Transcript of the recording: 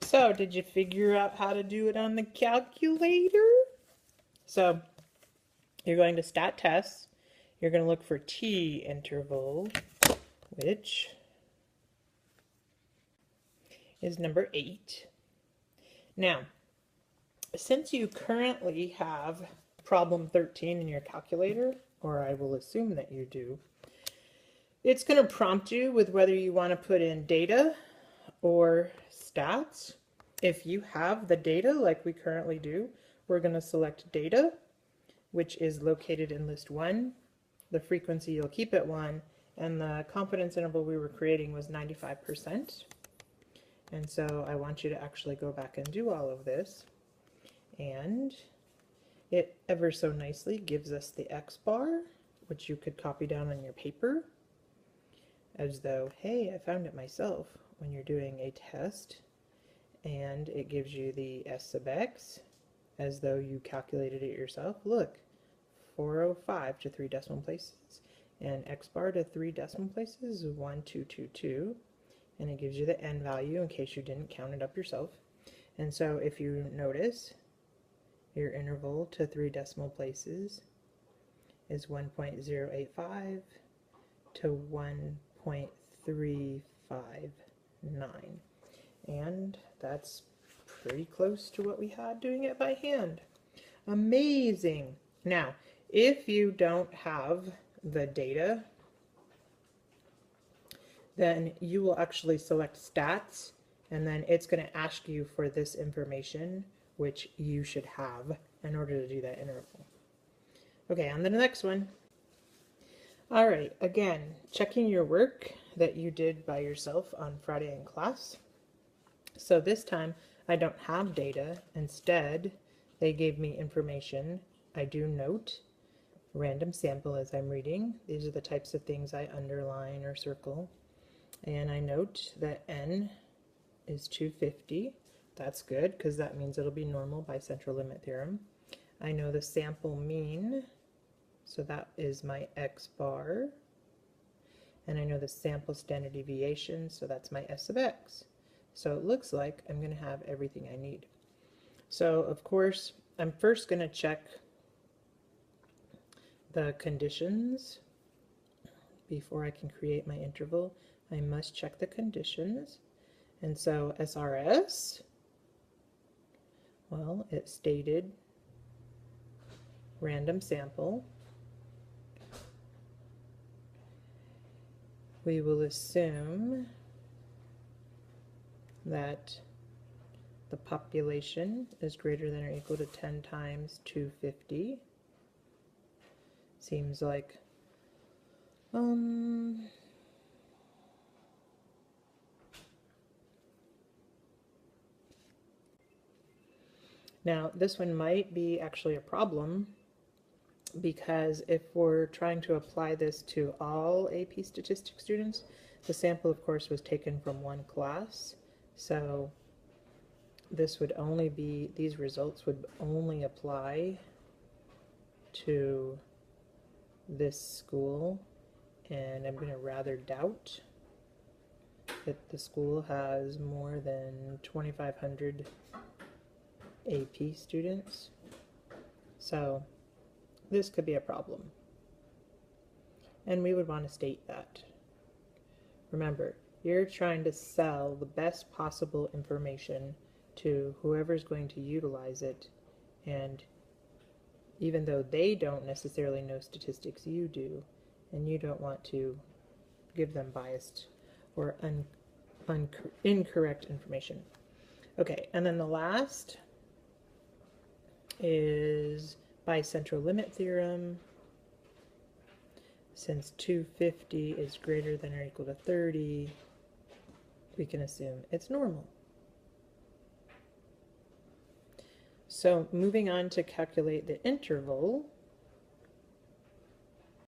So, did you figure out how to do it on the calculator? So, you're going to stat tests. You're going to look for t interval, which is number 8. Now, since you currently have problem 13 in your calculator, or I will assume that you do, it's going to prompt you with whether you want to put in data or stats. If you have the data like we currently do, we're going to select data, which is located in list 1. The frequency you'll keep at 1, and the confidence interval we were creating was 95%. And so I want you to actually go back and do all of this. And it ever so nicely gives us the X bar, which you could copy down on your paper as though, hey, I found it myself when you're doing a test. And it gives you the S sub X as though you calculated it yourself. Look, 405 to 3 decimal places, and X bar to 3 decimal places is 1222, and it gives you the N value in case you didn't count it up yourself. And so if you notice, your interval to 3 decimal places is 1.085 to 1.359, and that's pretty close to what we had doing it by hand. Amazing. Now, if you don't have the data, then you will actually select stats, and then it's going to ask you for this information, which you should have in order to do that interval. Okay, on to the next one. All right, again, checking your work that you did by yourself on Friday in class. So this time I don't have data. Instead, they gave me information. I do note random sample as I'm reading. These are the types of things I underline or circle. And I note that N is 250. That's good because that means it'll be normal by central limit theorem. I know the sample mean, so that is my X bar. And I know the sample standard deviation, so that's my S sub X. So it looks like I'm going to have everything I need. So of course, I'm first going to check the conditions before I can create my interval. I must check the conditions. And so SRS, well, it stated random sample. We will assume that the population is greater than or equal to 10 times 250. Seems like now this one might be actually a problem, because if we're trying to apply this to all AP statistics students, the sample of course was taken from one class, so this would only be, these results would only apply to this school, and I'm going to rather doubt that the school has more than 2,500 AP students. So this could be a problem, and we would want to state that. Remember, you're trying to sell the best possible information to whoever's going to utilize it, and even though they don't necessarily know statistics, you do, and you don't want to give them biased or incorrect information. Okay, and then the last is by central limit theorem. Since 250 is greater than or equal to 30, we can assume it's normal. So moving on to calculate the interval,